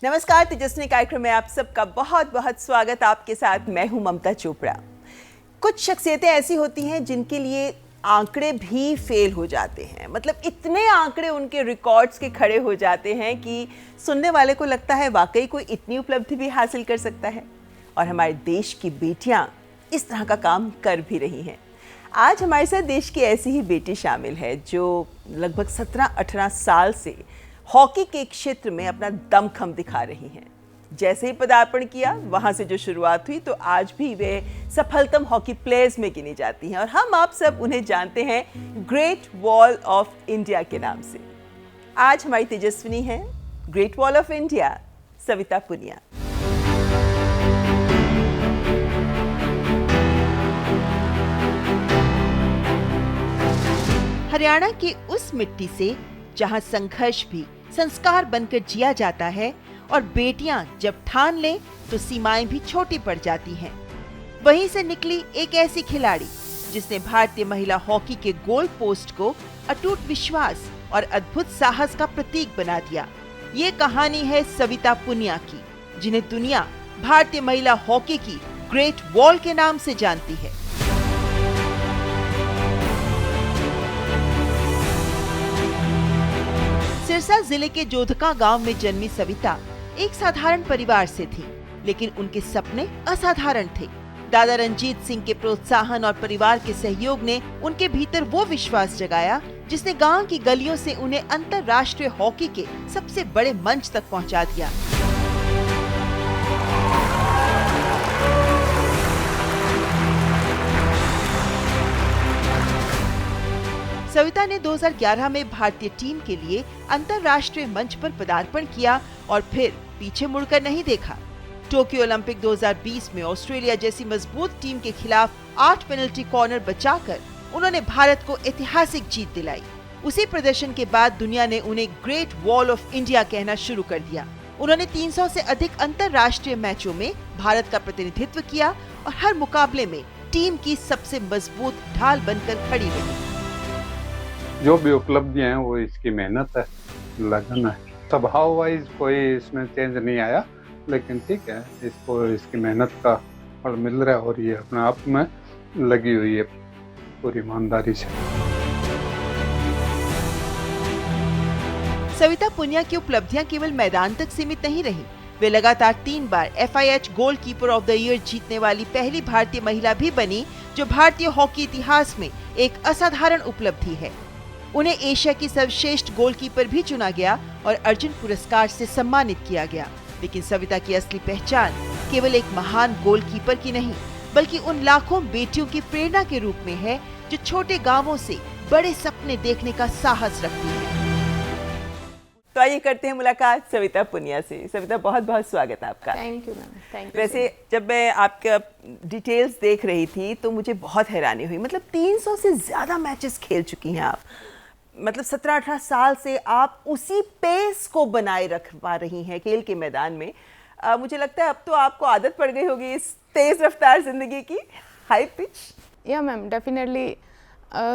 नमस्कार, तेजस्विनी कार्यक्रम में आप सबका बहुत बहुत स्वागत। आपके साथ मैं हूं ममता चोपड़ा। कुछ शख्सियतें ऐसी होती हैं जिनके लिए आंकड़े भी फेल हो जाते हैं, मतलब इतने आंकड़े उनके रिकॉर्ड्स के खड़े हो जाते हैं कि सुनने वाले को लगता है वाकई कोई इतनी उपलब्धि भी हासिल कर सकता है। और हमारे देश की बेटियां इस तरह का काम कर भी रही हैं। आज हमारे साथ देश की ऐसी ही बेटी शामिल है जो लगभग 17-18 साल से हॉकी के क्षेत्र में अपना दमखम दिखा रही हैं। जैसे ही पदार्पण किया वहां से जो शुरुआत हुई, तो आज भी वे सफलतम हॉकी प्लेयर्स में गिनी जाती हैं और हम आप सब उन्हें जानते हैं ग्रेट वॉल ऑफ इंडिया के नाम से। आज हमारी तेजस्विनी है great wall of India, Savita Punia. Haryana की उस मिट्टी से जहां संघर्ष भी संस्कार बनकर जिया जाता है और बेटियां जब ठान लें तो सीमाएं भी छोटी पड़ जाती हैं। वहीं से निकली एक ऐसी खिलाड़ी जिसने भारतीय महिला हॉकी के गोल पोस्ट को अटूट विश्वास और अद्भुत साहस का प्रतीक बना दिया। ये कहानी है सविता पुनिया की, जिन्हें दुनिया भारतीय महिला हॉकी की ग्रेट वॉल के नाम से जानती है। सिरसा जिले के जोधका गांव में जन्मी सविता एक साधारण परिवार से थी, लेकिन उनके सपने असाधारण थे। दादा रंजीत सिंह के प्रोत्साहन और परिवार के सहयोग ने उनके भीतर वो विश्वास जगाया जिसने गांव की गलियों से उन्हें अंतर्राष्ट्रीय हॉकी के सबसे बड़े मंच तक पहुंचा दिया। सविता ने 2011 में भारतीय टीम के लिए अंतर्राष्ट्रीय मंच पर पदार्पण किया और फिर पीछे मुड़कर नहीं देखा। टोक्यो ओलंपिक 2020 में ऑस्ट्रेलिया जैसी मजबूत टीम के खिलाफ 8 पेनल्टी कॉर्नर बचाकर उन्होंने भारत को ऐतिहासिक जीत दिलाई। उसी प्रदर्शन के बाद दुनिया ने उन्हें ग्रेट वॉल ऑफ इंडिया कहना शुरू कर दिया। उन्होंने 300 से अधिक अंतर्राष्ट्रीय मैचों में भारत का प्रतिनिधित्व किया और हर मुकाबले में टीम की सबसे मजबूत ढाल बनकर खड़ी रही। जो भी उपलब्धियां हैं वो इसकी मेहनत है, लगन है। स्वभाव वाइज कोई इसमें चेंज नहीं आया, लेकिन ठीक है, इसको इसकी मेहनत का फल मिल रहा है और ये अपने आप में लगी हुई है पूरी ईमानदारी से। सविता पुनिया की उपलब्धियां केवल मैदान तक सीमित नहीं रही। वे लगातार 3 बार FIH goalkeeper of the year जीतने वाली पहली भारतीय महिला भी बनी, जो भारतीय हॉकी इतिहास में एक असाधारण उपलब्धि है। उन्हें एशिया की सर्वश्रेष्ठ गोलकीपर भी चुना गया और अर्जुन पुरस्कार से सम्मानित किया गया। लेकिन सविता की असली पहचान केवल एक महान गोलकीपर की नहीं, बल्कि उन लाखों बेटियों की प्रेरणा के रूप में है जो छोटे गांवों से बड़े सपने देखने का साहस रखती है। तो आइए करते हैं मुलाकात सविता पुनिया से। सविता, बहुत बहुत स्वागत आपका। Thank you ma'am, thank you. वैसे जब मैं आपका डिटेल्स देख रही थी तो मुझे बहुत हैरानी हुई। मतलब 300 से ज्यादा मैचेस खेल चुकी हैं आप। मतलब 17-18 साल से आप उसी पेस को बनाए रख पा रही हैं खेल के मैदान में। मुझे लगता है अब तो आपको आदत पड़ गई होगी इस तेज रफ्तार जिंदगी की, हाई पिच। या मैम, डेफिनेटली।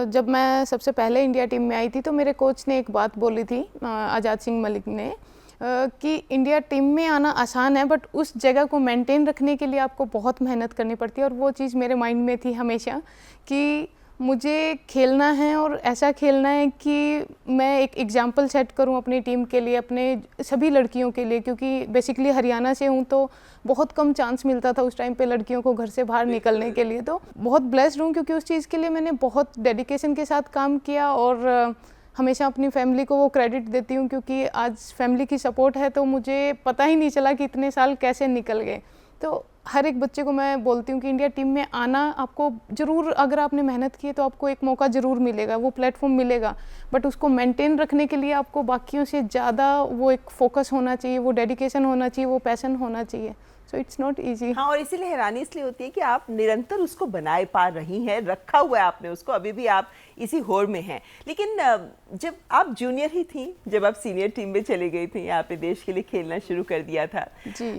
जब मैं सबसे पहले इंडिया टीम में आई थी तो मेरे कोच ने एक बात बोली थी, आज़ाद सिंह मलिक ने, कि इंडिया टीम में आना आसान है, बट उस जगह को मेंटेन रखने के लिए आपको बहुत मेहनत करनी पड़ती है। और वो चीज़ मेरे माइंड में थी हमेशा कि मुझे खेलना है और ऐसा खेलना है कि मैं एक एग्जाम्पल सेट करूं अपनी टीम के लिए, अपने सभी लड़कियों के लिए, क्योंकि बेसिकली हरियाणा से हूं तो बहुत कम चांस मिलता था उस टाइम पे लड़कियों को घर से बाहर निकलने के लिए। तो बहुत ब्लेस्ड हूं क्योंकि उस चीज़ के लिए मैंने बहुत डेडिकेशन के साथ काम किया और हमेशा अपनी फैमिली को वो क्रेडिट देती हूँ, क्योंकि आज फैमिली की सपोर्ट है तो मुझे पता ही नहीं चला कि इतने साल कैसे निकल गए। तो हर एक बच्चे को मैं बोलती हूँ कि इंडिया टीम में आना आपको ज़रूर, अगर आपने मेहनत की है तो आपको एक मौका ज़रूर मिलेगा, वो प्लेटफॉर्म मिलेगा, बट उसको मेंटेन रखने के लिए आपको बाकियों से ज़्यादा वो एक फोकस होना चाहिए, वो डेडिकेशन होना चाहिए, वो पैशन होना चाहिए। So it's not easy. हाँ, और इसीलिए हैरानी इसलिए होती है कि आप निरंतर उसको बनाए पा रही हैं, रखा हुआ है आपने उसको, अभी भी आप इसी होड़ में हैं। लेकिन जब आप जूनियर ही थी, जब आप सीनियर टीम में चली गई थी, आपने देश के लिए खेलना शुरू कर दिया था जी।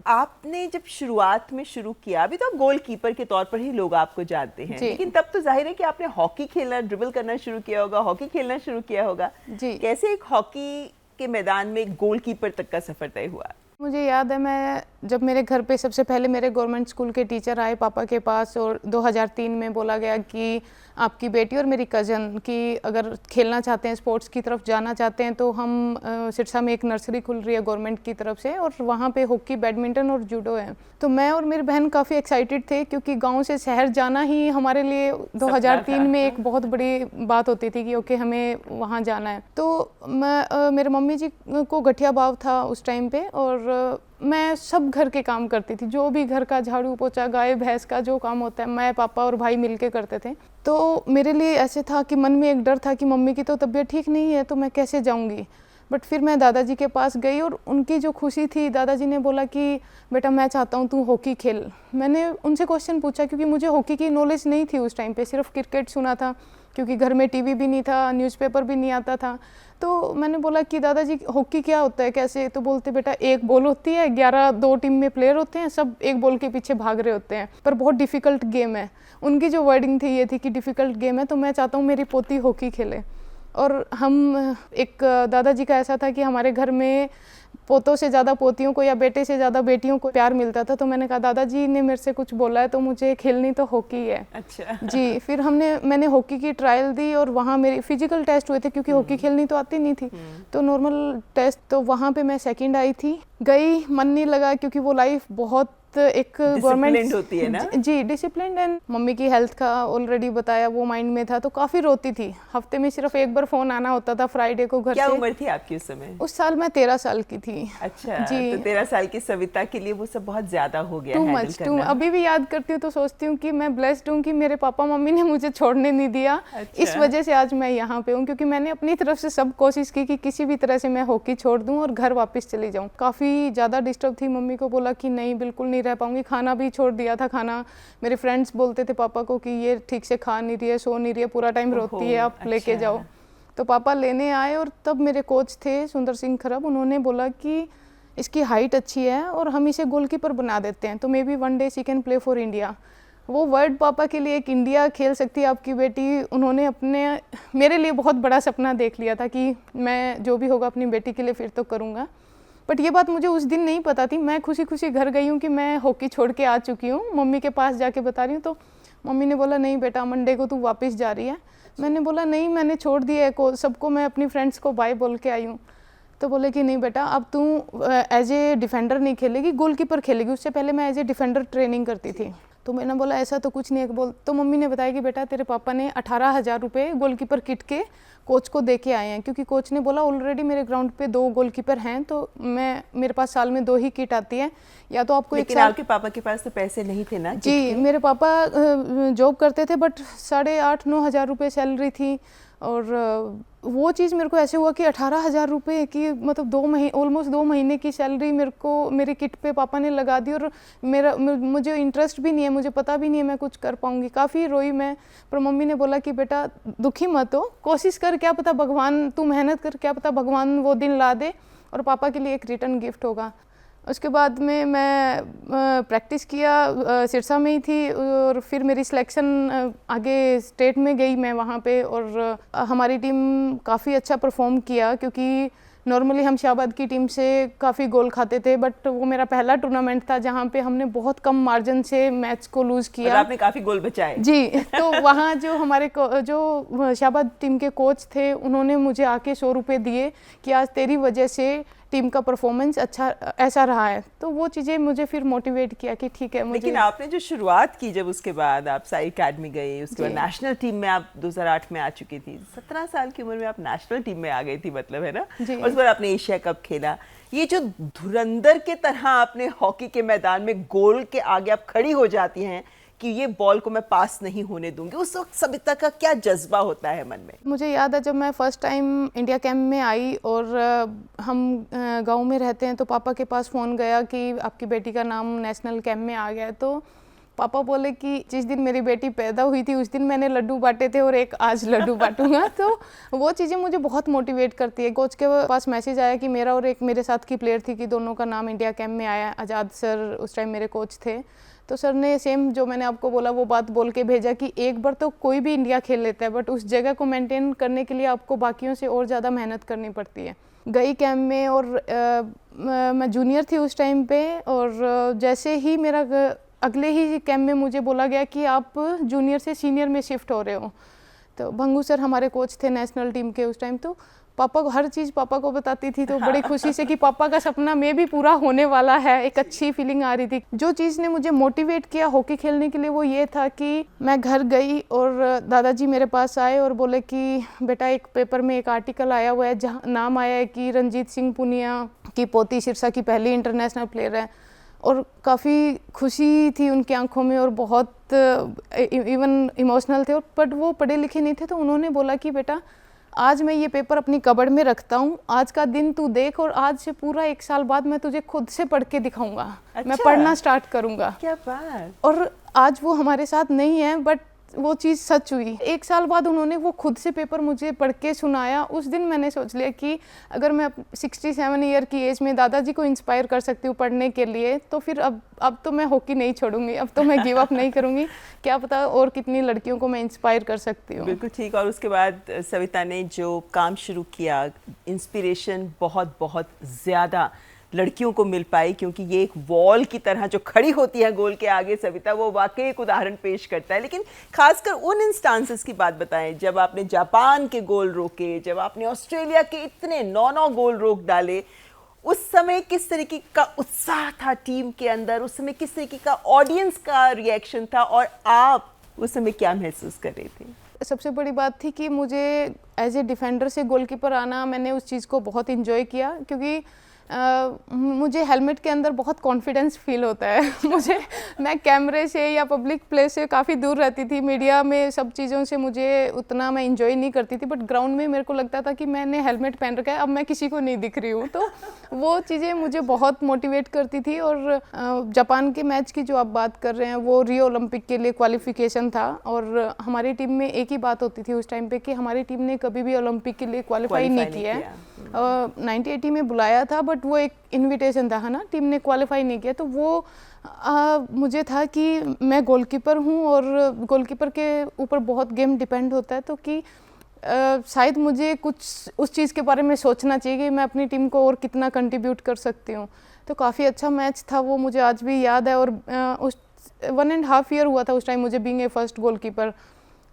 आपने जब शुरुआत में शुरू किया, अभी तो आप गोलकीपर के तौर पर ही लोग आपको जानते हैं, लेकिन तब तो जाहिर है कि आपने हॉकी खेलना, ड्रिबल करना शुरू किया होगा, हॉकी खेलना शुरू किया होगा। जी। कैसे एक हॉकी के मैदान में गोलकीपर तक का सफर तय हुआ? मुझे याद है, मैं जब मेरे घर पे सबसे पहले मेरे गवर्नमेंट स्कूल के टीचर आए पापा के पास और 2003 में बोला गया कि आपकी बेटी और मेरी कज़न की अगर खेलना चाहते हैं, स्पोर्ट्स की तरफ जाना चाहते हैं, तो हम सिरसा में एक नर्सरी खुल रही है गवर्नमेंट की तरफ से और वहाँ पे हॉकी, बैडमिंटन और जूडो है। तो मैं और मेरी बहन काफ़ी एक्साइटेड थे क्योंकि गांव से शहर जाना ही हमारे लिए 2003 में एक बहुत बड़ी बात होती थी कि ओके हमें वहाँ जाना है। तो मैं मेरे मम्मी जी को गठिया भाव था उस टाइम पे और मैं सब घर के काम करती थी, जो भी घर का झाड़ू पोछा, गाय भैंस का जो काम होता है मैं, पापा और भाई मिलके करते थे। तो मेरे लिए ऐसे था कि मन में एक डर था कि मम्मी की तो तबीयत ठीक नहीं है तो मैं कैसे जाऊंगी। बट फिर मैं दादाजी के पास गई और उनकी जो खुशी थी, दादाजी ने बोला कि बेटा मैं चाहता हूँ तू हॉकी खेल। मैंने उनसे क्वेश्चन पूछा क्योंकि मुझे हॉकी की नॉलेज नहीं थी उस टाइम पे, सिर्फ क्रिकेट सुना था क्योंकि घर में टीवी भी नहीं था, न्यूज़पेपर भी नहीं आता था। तो मैंने बोला कि दादाजी हॉकी क्या होता है, कैसे? तो बोलते बेटा एक बॉल होती है, 11 दो टीम में प्लेयर होते हैं, सब एक बॉल के पीछे भाग रहे होते हैं, पर बहुत डिफ़िकल्ट गेम है। उनकी जो वर्डिंग थी ये थी कि डिफ़िकल्ट गेम है, तो मैं चाहता हूँ मेरी पोती हॉकी खेले। और हम एक दादाजी का ऐसा था कि हमारे घर में पोतों से ज़्यादा पोतियों को या बेटे से ज़्यादा बेटियों को प्यार मिलता था। तो मैंने कहा दादाजी ने मेरे से कुछ बोला है तो मुझे खेलनी तो हॉकी है। अच्छा। जी, फिर मैंने हॉकी की ट्रायल दी और वहाँ मेरे फिजिकल टेस्ट हुए थे क्योंकि हॉकी खेलनी तो आती नहीं थी, तो नॉर्मल टेस्ट, तो वहाँ पे मैं सेकंड आई थी। गई, मन नहीं लगा क्योंकि वो लाइफ बहुत एक गवर्नमेंट होती है ना। जी डिसिप्लिन, एंड मम्मी की हेल्थ का ऑलरेडी बताया वो माइंड में था, तो काफ़ी रोती थी। हफ्ते में सिर्फ एक बार फ़ोन आना होता था फ्राइडे को घर से। क्या उम्र थी आपकी उस समय? उस साल मैं 13 साल की थी। अच्छा जी। तो 13 साल की सविता के लिए वो सब बहुत ज्यादा हो गया टू हैंडल मच, करना। अभी भी याद करती हूँ तो सोचती हूँ कि मैं ब्लेस्ड हूँ कि मेरे पापा मम्मी ने मुझे छोड़ने नहीं दिया। अच्छा। इस वजह से आज मैं यहाँ पे हूँ क्योंकि मैंने अपनी तरफ से सब कोशिश की कि किसी भी तरह से मैं हॉकी छोड़ दूँ और घर वापस चली जाऊँ। काफ़ी ज़्यादा डिस्टर्ब थी, मम्मी को बोला कि नहीं बिल्कुल नहीं रह पाऊँगी, खाना भी छोड़ दिया था। खाना मेरे फ्रेंड्स बोलते थे पापा को कि ये ठीक से खा नहीं रही है, सो नहीं रही है, पूरा टाइम रोती है, आप लेके जाओ। तो पापा लेने आए और तब मेरे कोच थे सुंदर सिंह खरब, उन्होंने बोला कि इसकी हाइट अच्छी है और हम इसे गोलकीपर बना देते हैं तो may be one day she can play for India. वो वर्ड पापा के लिए एक इंडिया खेल सकती है आपकी बेटी, उन्होंने मेरे लिए बहुत बड़ा सपना देख लिया था कि मैं जो भी होगा अपनी बेटी के लिए फिर तो करूँगा। बट ये बात मुझे उस दिन नहीं पता थी। मैं खुशी खुशी घर गई हूँ कि मैं हॉकी छोड़ के आ चुकी हूँ, मम्मी के पास जाके बता रही हूँ। तो मम्मी ने बोला नहीं बेटा मंडे को तू वापस जा रही है। मैंने बोला नहीं मैंने छोड़ दिया है, सबको मैं अपनी फ्रेंड्स को बाय बोल के आई हूँ। तो बोले कि नहीं बेटा अब तू एज ए डिफेंडर नहीं खेलेगी, गोलकीपर खेलेगी। उससे पहले मैं एज ए डिफेंडर ट्रेनिंग करती थी। तो मैंने बोला ऐसा तो कुछ नहीं है। तो मम्मी ने बताया कि बेटा तेरे पापा ने 18,000 रुपये गोलकीपर किट के कोच को दे के आए हैं क्योंकि कोच ने बोला ऑलरेडी मेरे ग्राउंड पे 2 गोलकीपर हैं, तो मेरे पास साल में 2 ही किट आती है, या तो आपको लेकिन एक साल। आपके पापा के पास तो पैसे नहीं थे ना? जी मेरे पापा जॉब करते थे बट 8,500-9 हज़ार रुपये सैलरी थी। और वो चीज़ मेरे को ऐसे हुआ कि 18,000 रुपये की मतलब ऑलमोस्ट 2 महीने की सैलरी मेरे को मेरी किट पे पापा ने लगा दी और मुझे इंटरेस्ट भी नहीं है, मुझे पता भी नहीं है मैं कुछ कर पाऊँगी। काफ़ी रोई मैं, पर मम्मी ने बोला कि बेटा दुखी मत हो, कोशिश कर, क्या पता भगवान, तू मेहनत कर, क्या पता भगवान वो दिन ला दे और पापा के लिए एक रिटर्न गिफ्ट होगा। उसके बाद में मैं प्रैक्टिस किया, सिरसा में ही थी और फिर मेरी सिलेक्शन आगे स्टेट में गई मैं वहाँ पे, और हमारी टीम काफ़ी अच्छा परफॉर्म किया क्योंकि नॉर्मली हम शाहबाद की टीम से काफ़ी गोल खाते थे, बट वो मेरा पहला टूर्नामेंट था जहाँ पे हमने बहुत कम मार्जिन से मैच को लूज़ किया। और आपने काफ़ी गोल बचाए। जी तो वहाँ जो हमारे जो शाहबाद टीम के कोच थे उन्होंने मुझे आके 100 रुपये दिए कि आज तेरी वजह से टीम का परफॉर्मेंस अच्छा ऐसा रहा है। तो वो चीज़ें मुझे फिर मोटिवेट किया कि ठीक है मुझे। लेकिन आपने जो शुरुआत की, जब उसके बाद आप साई अकेडमी गए, उसके बाद नेशनल टीम में आप 2008 में आ चुकी थी, 17 साल की उम्र में आप नेशनल टीम में आ गई थी, मतलब है ना। और उस बार आपने एशिया कप खेला। ये जो धुरंधर के तरह आपने हॉकी के मैदान में गोल के आगे आप खड़ी हो जाती हैं कि ये बॉल को मैं पास नहीं होने दूंगी, उस वक्त सविता का क्या जज्बा होता है मन में? मुझे याद है जब मैं फर्स्ट टाइम इंडिया कैंप में आई और हम गांव में रहते हैं तो पापा के पास फ़ोन गया कि आपकी बेटी का नाम नेशनल कैंप में आ गया है। तो पापा बोले कि जिस दिन मेरी बेटी पैदा हुई थी उस दिन मैंने लड्डू बांटे थे और एक आज लड्डू बांटूंगा। तो वो चीज़ें मुझे बहुत मोटिवेट करती है। कोच के पास मैसेज आया कि मेरा और एक मेरे साथ की प्लेयर थी कि दोनों का नाम इंडिया कैंप में आया, आज़ाद सर उस टाइम मेरे कोच थे। तो सर ने सेम जो मैंने आपको बोला वो बात बोल के भेजा कि एक बार तो कोई भी इंडिया खेल लेता है, बट उस जगह को मेंटेन करने के लिए आपको बाकियों से और ज़्यादा मेहनत करनी पड़ती है। गई कैंप में और मैं जूनियर थी उस टाइम पे, और जैसे ही मेरा अगले ही कैंप में मुझे बोला गया कि आप जूनियर से सीनियर में शिफ्ट हो रहे हो। तो भंगू सर हमारे कोच थे नेशनल टीम के उस टाइम, तो पापा को हर चीज़ पापा को बताती थी, तो बड़ी खुशी से कि पापा का सपना में भी पूरा होने वाला है, एक अच्छी फीलिंग आ रही थी। जो चीज़ ने मुझे मोटिवेट किया हॉकी खेलने के लिए वो ये था कि मैं घर गई और दादाजी मेरे पास आए और बोले कि बेटा एक पेपर में एक आर्टिकल आया हुआ है जहाँ नाम आया है कि रणजीत सिंह पुनिया की पोती सिरसा की पहली इंटरनेशनल प्लेयर है। और काफ़ी खुशी थी उनकी आंखों में और बहुत इवन इमोशनल थे, और बट वो पढ़े लिखे नहीं थे। तो उन्होंने बोला कि बेटा आज मैं ये पेपर अपनी कबर्ड में रखता हूँ, आज का दिन तू देख और आज से पूरा 1 साल बाद मैं तुझे खुद से पढ़ के दिखाऊंगा। अच्छा। मैं पढ़ना स्टार्ट करूँगा। क्या बात। और आज वो हमारे साथ नहीं है, बट वो चीज़ सच हुई। 1 साल बाद उन्होंने वो खुद से पेपर मुझे पढ़ के सुनाया। उस दिन मैंने सोच लिया कि अगर मैं 67 ईयर की एज में दादाजी को इंस्पायर कर सकती हूँ पढ़ने के लिए, तो फिर अब तो मैं हॉकी नहीं छोड़ूंगी, अब तो मैं गिव अप नहीं करूँगी। क्या पता और कितनी लड़कियों को मैं इंस्पायर कर सकती हूँ। बिल्कुल ठीक। और उसके बाद सविता ने जो काम शुरू किया, इंस्पिरेशन बहुत बहुत ज़्यादा लड़कियों को मिल पाई, क्योंकि ये एक वॉल की तरह जो खड़ी होती है गोल के आगे सविता, वो वाकई एक उदाहरण पेश करता है। लेकिन खासकर उन इंस्टांसेस की बात बताएं जब आपने जापान के गोल रोके, जब आपने ऑस्ट्रेलिया के इतने 9 गोल रोक डाले, उस समय किस तरीके का उत्साह था टीम के अंदर, उस समय किस तरीके का ऑडियंस का रिएक्शन था, और आप उस समय क्या महसूस कर रहे थे? सबसे बड़ी बात थी कि मुझे एज ए डिफेंडर से गोलकीपर आना, मैंने उस चीज़ को बहुत इंजॉय किया, क्योंकि मुझे हेलमेट के अंदर बहुत कॉन्फिडेंस फील होता है। मैं कैमरे से या पब्लिक प्लेस से काफ़ी दूर रहती थी, मीडिया में सब चीज़ों से मुझे उतना मैं इंजॉय नहीं करती थी, बट ग्राउंड में मेरे को लगता था कि मैंने हेलमेट पहन रखा है, अब मैं किसी को नहीं दिख रही हूँ। तो वो चीज़ें मुझे बहुत मोटिवेट करती थी। और जापान के मैच की जो आप बात कर रहे हैं, वो रियो ओलंपिक के लिए क्वालिफिकेशन था, और हमारी टीम में एक ही बात होती थी उस टाइम पे कि हमारी टीम ने कभी भी ओलंपिक के लिए क्वालिफाई नहीं किया है। 1980 में बुलाया था, बट वो एक इनविटेशन था, है ना, टीम ने क्वालिफाई नहीं किया। तो वो मुझे था कि मैं गोलकीपर हूँ और गोलकीपर के ऊपर बहुत गेम डिपेंड होता है, तो कि शायद मुझे कुछ उस चीज़ के बारे में सोचना चाहिए कि मैं अपनी टीम को और कितना कंट्रीब्यूट कर सकती हूँ। तो काफ़ी अच्छा मैच था वो, मुझे आज भी याद है। और उस 1.5 ईयर हुआ था उस टाइम मुझे being a first goalkeeper.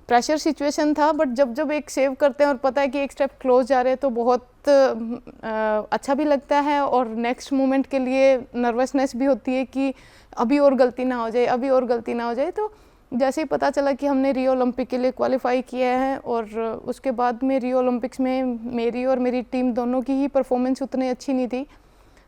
Pressure situation था, बट जब एक सेव करते हैं और पता है कि एक स्टेप क्लोज जा रहे हैं, तो बहुत अच्छा भी लगता है, और नेक्स्ट मोमेंट के लिए नर्वसनेस भी होती है कि अभी और गलती ना हो जाए, अभी और गलती ना हो जाए। तो जैसे ही पता चला कि हमने रियो ओलंपिक के लिए क्वालिफाई किया है, और उसके बाद में रियो ओलंपिक्स में मेरी और मेरी टीम दोनों की ही परफॉर्मेंस उतनी अच्छी नहीं थी।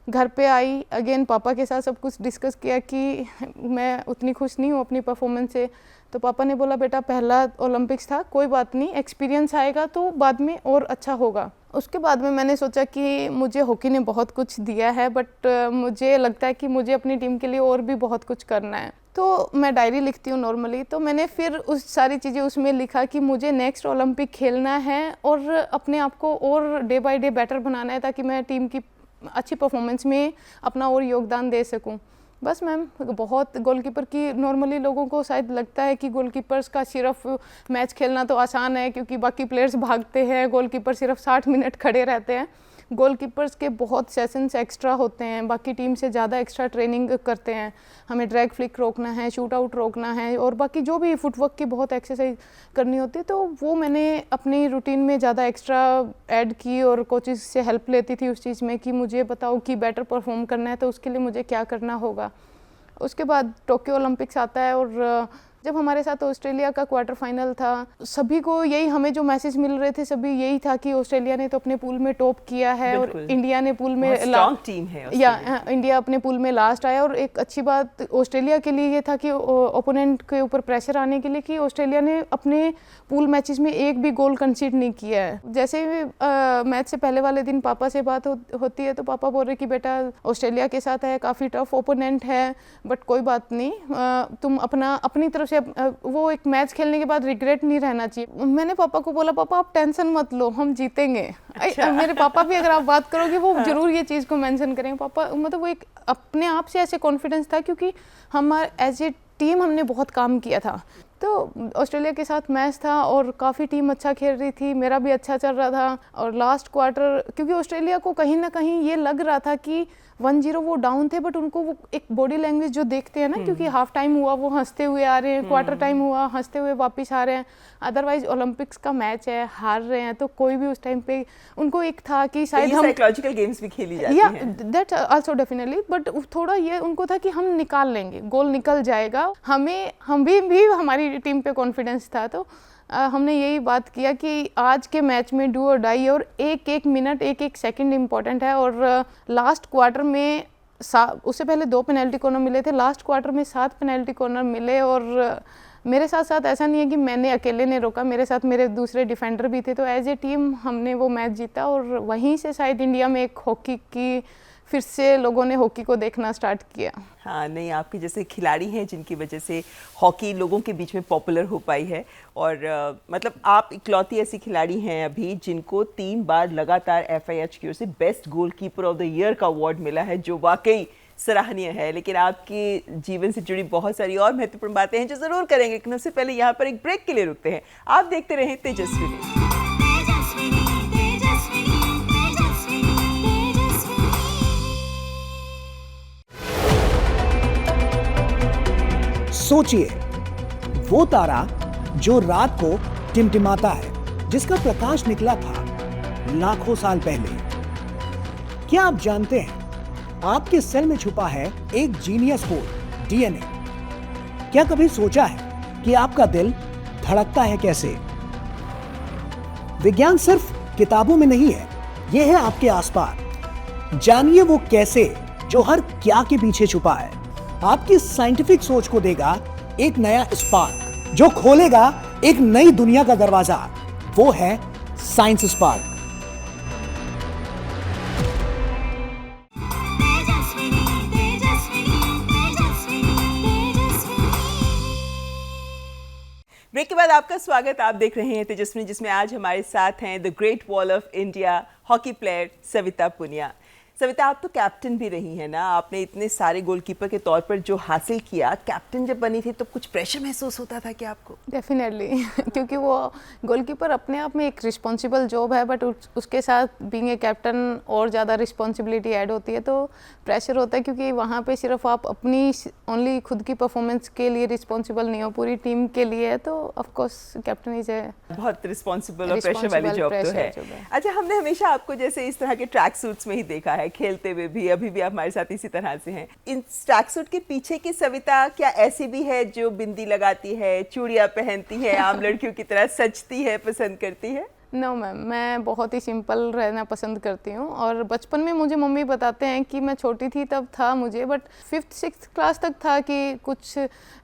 घर पे आई, अगेन पापा के साथ सब कुछ डिस्कस किया कि मैं उतनी खुश नहीं हूँ अपनी परफॉर्मेंस से। तो पापा ने बोला बेटा पहला ओलंपिक्स था, कोई बात नहीं, एक्सपीरियंस आएगा तो बाद में और अच्छा होगा। उसके बाद में मैंने सोचा कि मुझे हॉकी ने बहुत कुछ दिया है, बट मुझे लगता है कि मुझे अपनी टीम के लिए और भी बहुत कुछ करना है। तो मैं डायरी लिखती हूँ नॉर्मली, तो मैंने फिर उस सारी चीज़ें उसमें लिखा कि मुझे नेक्स्ट ओलंपिक खेलना है और अपने आप को और डे बाय डे बेटर बनाना है, ताकि मैं टीम की अच्छी परफॉर्मेंस में अपना और योगदान दे सकूं। बस मैम, बहुत गोलकीपर की नॉर्मली लोगों को शायद लगता है कि गोलकीपर्स का सिर्फ मैच खेलना तो आसान है, क्योंकि बाकी प्लेयर्स भागते हैं, गोलकीपर सिर्फ 60 मिनट खड़े रहते हैं। गोलकीपर्स के बहुत सेशंस एक्स्ट्रा होते हैं, बाकी टीम से ज़्यादा एक्स्ट्रा ट्रेनिंग करते हैं। हमें ड्रैग फ्लिक रोकना है, शूट आउट रोकना है, और बाकी जो भी फुटवर्क की बहुत एक्सरसाइज करनी होती है। तो वो मैंने अपनी रूटीन में ज़्यादा एक्स्ट्रा ऐड की, और कोचेस से हेल्प लेती थी उस चीज़ में कि मुझे बताओ कि बेटर परफॉर्म करना है तो उसके लिए मुझे क्या करना होगा। उसके बाद टोक्यो ओलंपिक्स आता है, और जब हमारे साथ ऑस्ट्रेलिया का क्वार्टर फाइनल था, सभी को यही, हमें जो मैसेज मिल रहे थे सभी यही था कि ऑस्ट्रेलिया ने तो अपने पूल में टॉप किया है और इंडिया ने पूल में स्ट्रॉन्ग टीम है, या इंडिया अपने पूल में लास्ट आया। और एक अच्छी बात ऑस्ट्रेलिया के लिए ये था कि ओपोनेंट के ऊपर प्रेशर आने के लिए कि ऑस्ट्रेलिया ने अपने पूल मैचेस में एक भी गोल कंसीड नहीं किया है। जैसे ही मैच से पहले वाले दिन पापा से बात होती है, तो पापा बोल रहे कि बेटा ऑस्ट्रेलिया के साथ है, काफ़ी टफ ओपोनेंट है, बट कोई बात नहीं, तुम अपनी तरफ से मुझे वो एक मैच खेलने के बाद रिग्रेट नहीं रहना चाहिए। मैंने पापा को बोला, पापा आप टेंशन मत लो, हम जीतेंगे। अच्छा। मेरे पापा भी अगर आप बात करोगे वो जरूर ये चीज़ को मेंशन करेंगे। पापा मतलब वो एक अपने आप से ऐसे कॉन्फिडेंस था, क्योंकि हमारे एज ए टीम हमने बहुत काम किया था। तो ऑस्ट्रेलिया के साथ मैच था और काफ़ी टीम अच्छा खेल रही थी, मेरा भी अच्छा चल रहा था। और लास्ट क्वार्टर, क्योंकि ऑस्ट्रेलिया को कहीं ना कहीं ये लग रहा था कि 1-0 वो डाउन थे, बट उनको वो एक बॉडी लैंग्वेज जो देखते हैं ना, क्योंकि हाफ टाइम हुआ वो हंसते हुए आ रहे हैं, क्वार्टर टाइम हुआ हंसते हुए वापस आ रहे हैं। अदरवाइज ओलंपिक्स का मैच है, हार रहे हैं, तो कोई भी उस टाइम पे उनको एक था कि शायद हम साइकोलॉजिकल गेम्स भी खेली जाती हैं। दैट आल्सो डेफिनेटली, बट थोड़ा ये उनको था कि हम निकाल लेंगे, गोल निकल जाएगा। हम भी हमारी टीम पे कॉन्फिडेंस था। तो हमने यही बात किया कि आज के मैच में डू और डाई, और एक एक मिनट एक एक सेकंड इम्पॉर्टेंट है। और लास्ट क्वार्टर में उससे पहले 2 पेनल्टी कॉर्नर मिले थे, लास्ट क्वार्टर में 7 पेनल्टी कॉर्नर मिले। और मेरे साथ साथ ऐसा नहीं है कि मैंने अकेले ने रोका, मेरे साथ मेरे दूसरे डिफेंडर भी थे। तो एज ए टीम हमने वो मैच जीता, और वहीं से शायद इंडिया में एक हॉकी की फिर से लोगों ने हॉकी को देखना स्टार्ट किया। हाँ, नहीं, आपके जैसे खिलाड़ी हैं जिनकी वजह से हॉकी लोगों के बीच में पॉपुलर हो पाई है। और मतलब आप इकलौती ऐसी खिलाड़ी हैं अभी जिनको 3 बार लगातार FIH की ओर से best goalkeeper of the year का अवार्ड मिला है, जो वाकई सराहनीय है। लेकिन आपके जीवन से जुड़ी बहुत सारी और महत्वपूर्ण बातें हैं जो ज़रूर करेंगे, लेकिन उससे पहले यहाँ पर एक ब्रेक के लिए रुकते हैं। आप देखते रहें तेजस्विनी। सोचिए, वो तारा जो रात को टिमटिमाता है, जिसका प्रकाश निकला था लाखों साल पहले। क्या आप जानते हैं आपके सेल में छुपा है एक जीनियस कोड, DNA। क्या कभी सोचा है कि आपका दिल धड़कता है कैसे? विज्ञान सिर्फ किताबों में नहीं है, यह है आपके आसपास। जानिए वो कैसे जो हर क्या के पीछे छुपा है। आपकी साइंटिफिक सोच को देगा एक नया स्पार्क, जो खोलेगा एक नई दुनिया का दरवाजा। वो है साइंस स्पार्क। ब्रेक के बाद आपका स्वागत। आप देख रहे हैं तेजस्विनी, जिसमें आज हमारे साथ हैं the great wall of India hockey player Savita Punia. Savita, आप तो कैप्टन भी रही हैं ना, आपने इतने सारे गोलकीपर के तौर पर जो हासिल किया, कैप्टन जब बनी थी तो कुछ प्रेशर महसूस होता था क्या आपको? डेफिनेटली क्योंकि वो गोलकीपर अपने आप में एक रिस्पॉन्सिबल जॉब है, बट उसके साथ बीइंग ए कैप्टन और ज़्यादा रिस्पॉन्सिबिलिटी ऐड होती है, तो प्रेशर होता है। क्योंकि वहाँ पे सिर्फ आप अपनी ओनली खुद की परफॉर्मेंस के लिए रिस्पॉन्सिबल नहीं हो, पूरी टीम के लिए है। तो ऑफकोर्स कैप्टन इज ए बहुत रिस्पॉन्सिबल और प्रेशर वाली जॉब तो है। अच्छा, हमने हमेशा आपको जैसे इस तरह के ट्रैक सूट्स में ही देखा है, खेलते हुए भी, अभी भी आप हमारे साथ इसी तरह से हैं। इन ट्रैक सूट के पीछे की सविता क्या ऐसी भी है जो बिंदी लगाती है, चूड़ियाँ पहनती है, आम लड़कियों की तरह सजती है, पसंद करती है? नो मैम, मैं बहुत ही सिंपल रहना पसंद करती हूँ। और बचपन में मुझे मम्मी बताते हैं कि मैं छोटी थी तब था मुझे, बट 5th-6th क्लास तक था कि कुछ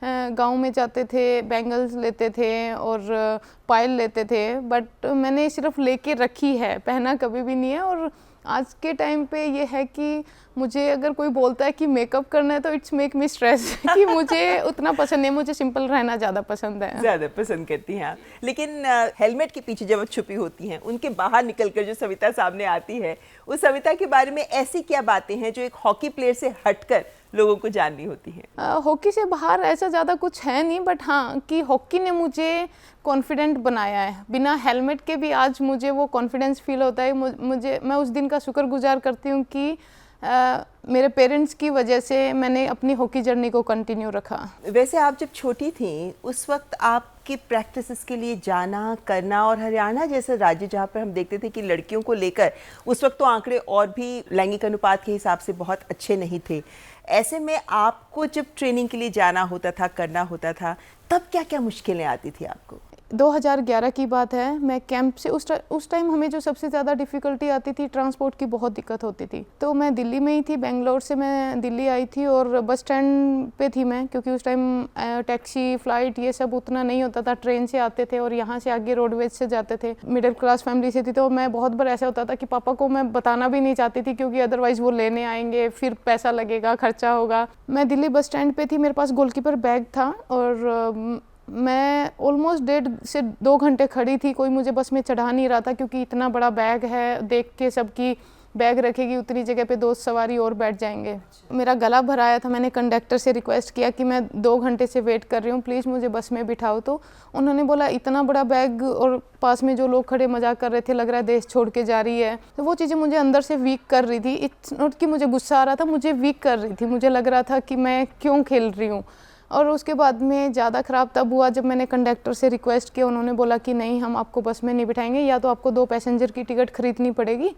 गांव में जाते थे, बैंगल्स लेते थे और पायल लेते थे, बट मैंने सिर्फ लेके रखी है, पहना कभी भी नहीं है। और आज के टाइम पे ये है कि मुझे अगर कोई बोलता है कि मेकअप करना है तो इट्स मेक मी स्ट्रेस कि मुझे उतना पसंद नहीं, मुझे सिंपल रहना ज़्यादा पसंद है। ज़्यादा पसंद करती हैं आप। लेकिन हेलमेट के पीछे जब छुपी होती हैं, उनके बाहर निकलकर जो सविता सामने आती है, उस सविता के बारे में ऐसी क्या बातें हैं जो एक हॉकी प्लेयर से हटकर लोगों को जाननी होती हैं? हॉकी से बाहर ऐसा ज़्यादा कुछ है नहीं, बट हाँ कि हॉकी ने मुझे कॉन्फिडेंट बनाया है। बिना हेलमेट के भी आज मुझे वो कॉन्फिडेंस फील होता है। मैं उस दिन का शुक्रगुजार करती हूँ कि मेरे पेरेंट्स की वजह से मैंने अपनी हॉकी जर्नी को कंटिन्यू रखा। वैसे आप जब छोटी थी उस वक्त आपकी प्रैक्टिसेस के लिए जाना करना, और हरियाणा जैसा राज्य जहाँ पर हम देखते थे कि लड़कियों को लेकर उस वक्त तो आंकड़े और भी लैंगिक अनुपात के हिसाब से बहुत अच्छे नहीं थे, ऐसे में आपको जब ट्रेनिंग के लिए जाना होता था, करना होता था, तब क्या क्या मुश्किलें आती थी आपको? 2011 की बात है, मैं कैंप से उस टाइम हमें जो सबसे ज़्यादा डिफ़िकल्टी आती थी, ट्रांसपोर्ट की बहुत दिक्कत होती थी। तो मैं दिल्ली में ही थी, बेंगलोर से मैं दिल्ली आई थी और बस स्टैंड पे थी मैं, क्योंकि उस टाइम टैक्सी, फ़्लाइट ये सब उतना नहीं होता था, ट्रेन से आते थे और यहाँ से आगे रोडवेज से जाते थे। मिडिल क्लास फैमिली से थी, तो मैं बहुत बार ऐसा होता था कि पापा को मैं बताना भी नहीं चाहती थी, क्योंकि अदरवाइज़ वो लेने आएंगे, फिर पैसा लगेगा, खर्चा होगा। मैं दिल्ली बस स्टैंड पर थी, मेरे पास गोलकीपर बैग था और मैं ऑलमोस्ट 1.5 से 2 घंटे खड़ी थी, कोई मुझे बस में चढ़ा नहीं रहा था क्योंकि इतना बड़ा बैग है, देख के सबकी बैग रखेगी उतनी जगह पे 2 सवारी और बैठ जाएंगे। मेरा गला भराया था, मैंने कंडक्टर से रिक्वेस्ट किया कि मैं 2 घंटे से वेट कर रही हूँ, प्लीज़ मुझे बस में बिठाओ। तो उन्होंने बोला इतना बड़ा बैग और पास में जो लोग खड़े मजाक कर रहे थे, लग रहा है देश छोड़ के जा रही है। तो वो चीज़ें मुझे अंदर से वीक कर रही थी। इट्स नॉट कि मुझे गुस्सा आ रहा था, मुझे वीक कर रही थी। मुझे लग रहा था कि मैं क्यों खेल रही हूँ। और उसके बाद में ज़्यादा ख़राब तब हुआ जब मैंने कंडक्टर से रिक्वेस्ट किया। उन्होंने बोला कि नहीं, हम आपको बस में नहीं बिठाएंगे, या तो आपको 2 पैसेंजर की टिकट खरीदनी पड़ेगी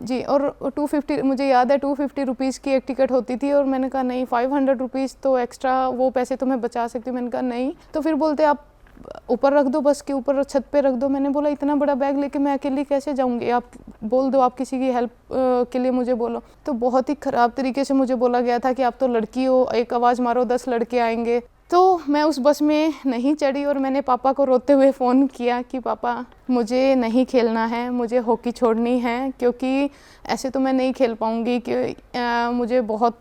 जी। और 250, मुझे याद है 250 रुपीज़ की एक टिकट होती थी, और मैंने कहा नहीं, 500 रुपीज़ तो एक्स्ट्रा वो पैसे तो मैं बचा सकती हूँ। मैंने कहा नहीं। तो फिर बोलते आप ऊपर रख दो, बस के ऊपर छत पे रख दो। मैंने बोला इतना बड़ा बैग लेके मैं अकेली कैसे जाऊंगी, आप बोल दो, आप किसी की हेल्प के लिए मुझे बोलो। तो बहुत ही ख़राब तरीके से मुझे बोला गया था कि आप तो लड़की हो, एक आवाज़ मारो 10 लड़के आएंगे। तो मैं उस बस में नहीं चढ़ी और मैंने पापा को रोते हुए फ़ोन किया कि पापा मुझे नहीं खेलना है, मुझे हॉकी छोड़नी है, क्योंकि ऐसे तो मैं नहीं खेल पाऊँगी, कि मुझे बहुत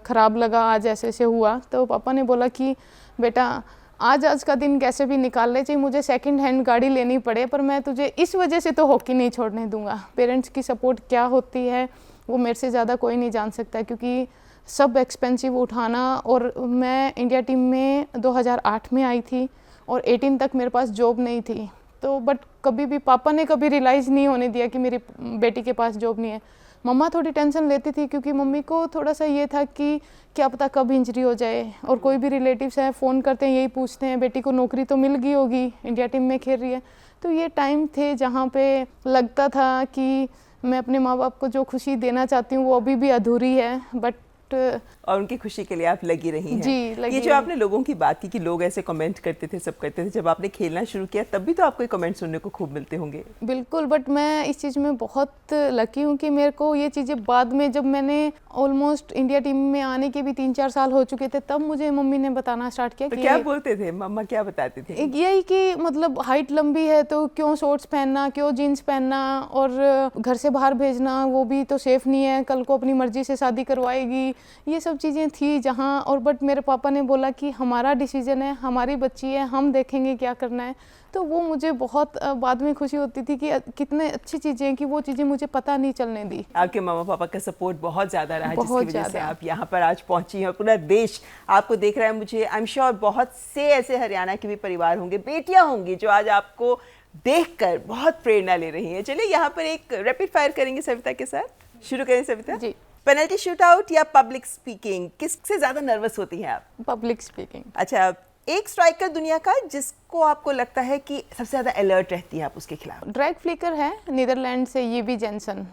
ख़राब लगा आज ऐसे से हुआ। तो पापा ने बोला कि बेटा आज का दिन कैसे भी निकाल ले, चाहिए मुझे सेकंड हैंड गाड़ी लेनी पड़े, पर मैं तुझे इस वजह से तो हॉकी नहीं छोड़ने दूंगा। पेरेंट्स की सपोर्ट क्या होती है वो मेरे से ज़्यादा कोई नहीं जान सकता, क्योंकि सब एक्सपेंसिव उठाना। और मैं इंडिया टीम में 2008 में आई थी और 18 तक मेरे पास जॉब नहीं थी। तो बट कभी भी पापा ने कभी रियलाइज़ नहीं होने दिया कि मेरी बेटी के पास जॉब नहीं है। मम्मा थोड़ी टेंशन लेती थी, क्योंकि मम्मी को थोड़ा सा ये था कि क्या पता कब इंजरी हो जाए। और कोई भी रिलेटिव्स हैं फ़ोन करते हैं, यही पूछते हैं बेटी को नौकरी तो मिल गई होगी, इंडिया टीम में खेल रही है। तो ये टाइम थे जहाँ पे लगता था कि मैं अपने माँ बाप को जो खुशी देना चाहती हूँ वो अभी भी अधूरी है। बट और उनकी खुशी के लिए आप लगी रही हैं। जी, लगी ये जो आपने लोगों की बात की कि लोग ऐसे कमेंट करते थे, सब करते थे, जब आपने खेलना शुरू किया तब भी तो आपको ये कमेंट सुनने को खूब मिलते होंगे। बिल्कुल, बट मैं इस चीज़ में बहुत लकी हूँ कि मेरे को ये चीज़ें बाद में, जब मैंने ऑलमोस्ट इंडिया टीम में आने के भी 3-4 साल हो चुके थे, तब मुझे मम्मी ने बताना स्टार्ट किया। तो कि क्या बोलते थे मम्मा, क्या बताते थे? यही कि मतलब हाइट लंबी है तो क्यों शॉर्ट्स पहनना, क्यों जीन्स पहनना, और घर से बाहर भेजना वो भी तो सेफ़ नहीं है, कल को अपनी मर्जी से शादी करवाएगी। ये सब चीज़ें थी जहाँ। और बट मेरे पापा ने बोला कि हमारा डिसीजन है, हमारी बच्ची है, हम देखेंगे क्या करना है। तो वो मुझे बहुत बाद में खुशी होती थी कि कितने अच्छी चीज़ें हैं कि वो चीज़ें मुझे पता नहीं चलने दी। आपके मामा पापा का सपोर्ट बहुत ज़्यादा रहा, बहुत जिसकी वजह से ज़्यादा। आप यहाँ पर आज पहुँची हैं और पूरा देश आपको देख रहा है। मुझे आई एम श्योर बहुत से ऐसे हरियाणा के भी परिवार होंगे, बेटियाँ होंगी जो आज आपको देखकर बहुत प्रेरणा ले रही हैं। चलिए यहाँ पर एक रैपिड फायर करेंगे सविता के साथ। शुरू करें सविता जी। पेनल्टी शूटआउट या पब्लिक स्पीकिंग, किससे ज़्यादा नर्वस होती हैं आप? Public speaking. अच्छा, एक स्ट्राइकर दुनिया का जिसको आपको लगता है कि सबसे ज़्यादा अलर्ट रहती है आप उसके खिलाफ? ड्रैग फ्लिकर है नीदरलैंड से, ये भी जेंसन।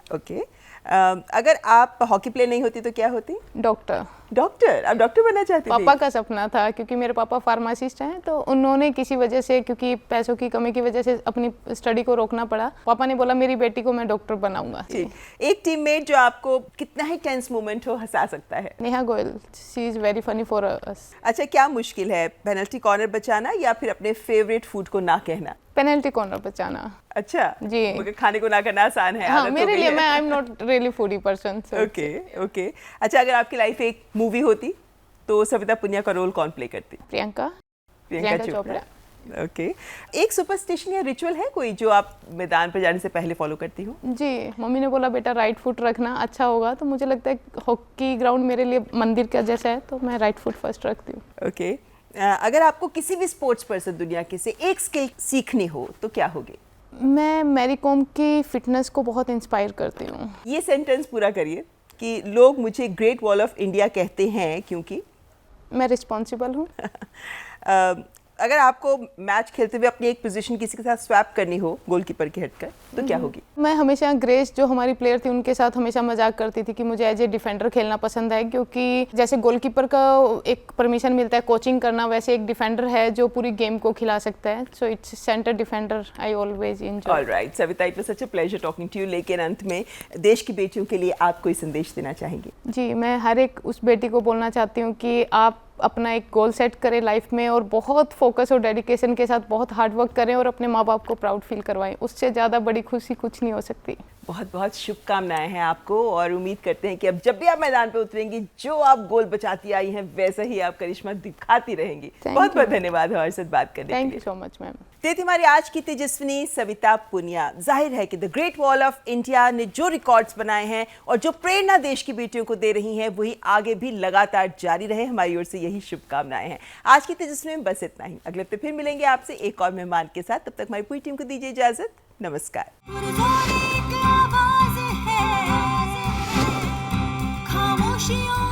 ओके। अगर आप हॉकी प्लेयर नहीं होती तो क्या होती? डॉक्टर। डॉक्टर? आप डॉक्टर बनना चाहती थी? पापा का सपना था, क्योंकि मेरे पापा फार्मासिस्ट हैं, तो उन्होंने किसी वजह से, क्योंकि पैसों की कमी की वजह से अपनी स्टडी को रोकना पड़ा। पापा ने बोला मेरी बेटी को मैं डॉक्टर बनाऊंगा। एक टीममेट जो आपको कितना ही टेंस मोमेंट हो हंसा सकता है? Neha Goyal, she is very funny for us. अच्छा, क्या मुश्किल है, पेनल्टी कॉर्नर बचाना या फिर अपने फेवरेट फूड को ना कहना? पेनल्टी कॉर्नर बचाना। अच्छा जी। मगर खाने को ना करना आसान है। हाँ, मेरे लिए, मैं I am not really foodie person. Okay. अच्छा, अगर आपकी लाइफ एक मूवी होती तो सविता पुनिया का रोल कौन प्ले करती? प्रियंका चोपड़ा। ओके। एक सुपरस्टिशन या रिचुअल है कोई जो आप मैदान पर जाने से पहले फॉलो करती हो? जी, मम्मी ने बोला बेटा राइट फुट रखना, अच्छा होगा। तो मुझे लगता है हॉकी ग्राउंड मेरे लिए मंदिर का जैसा है, तो मैं राइट फुट फर्स्ट रखती हूँ। ओके। अगर आपको किसी भी स्पोर्ट्स पर्सन दुनिया के से एक स्किल सीखनी हो तो क्या होगी? मैं मैरी कॉम की फिटनेस को बहुत इंस्पायर करती हूँ। ये सेंटेंस पूरा करिए कि लोग मुझे ग्रेट वॉल ऑफ इंडिया कहते हैं क्योंकि मैं रिस्पॉन्सिबल हूँ। अगर आपको मैच खेलते हुए अपनी एक पोजीशन किसी के साथ स्वैप करनी हो गोलकीपर की हटकर तो क्या होगी? मैं हमेशा ग्रेस जो हमारी प्लेयर थी उनके साथ हमेशा मजाक करती थी कि मुझे एज ए डिफेंडर खेलना पसंद है, क्योंकि जैसे गोलकीपर का एक परमिशन मिलता है कोचिंग करना, वैसे एक डिफेंडर है जो पूरी गेम को खिला सकता है। So it's centre defender I always enjoy. Alright Savita, it was such a pleasure talking to you. लेकिन अंत में देश की बेटियों के लिए आप कोई संदेश देना चाहेंगे? जी, मैं हर एक उस बेटी को बोलना चाहती हूँ कि आप अपना एक गोल सेट करें लाइफ में और बहुत फोकस और डेडिकेशन के साथ बहुत हार्ड वर्क करें और अपने माँ बाप को प्राउड फील करवाएं। उससे ज़्यादा बड़ी खुशी कुछ नहीं हो सकती। बहुत बहुत शुभकामनाएं हैं आपको और उम्मीद करते हैं कि अब जब भी आप मैदान पे उतरेंगी जो आप गोल बचाती आई हैं वैसा ही आप करिश्मा दिखाती रहेंगी। Thank बहुत बहुत you. धन्यवाद हमारे साथ बात करने के थैंक लिए। You so much ma'am. ये थी हमारी आज की तेजस्विनी सविता पुनिया। जाहिर है कि the great wall of India ने जो रिकॉर्ड्स बनाए हैं और जो प्रेरणा देश की बेटियों को दे रही हैं वही आगे भी लगातार जारी रहे, हमारी ओर से यही शुभकामनाएं हैं। आज की तेजस्विनी में बस इतना ही। अगले हफ्ते फिर मिलेंगे आपसे एक और मेहमान के साथ। तब तक हमारी पूरी टीम को दीजिए इजाजत। नमस्कार। खामोशियों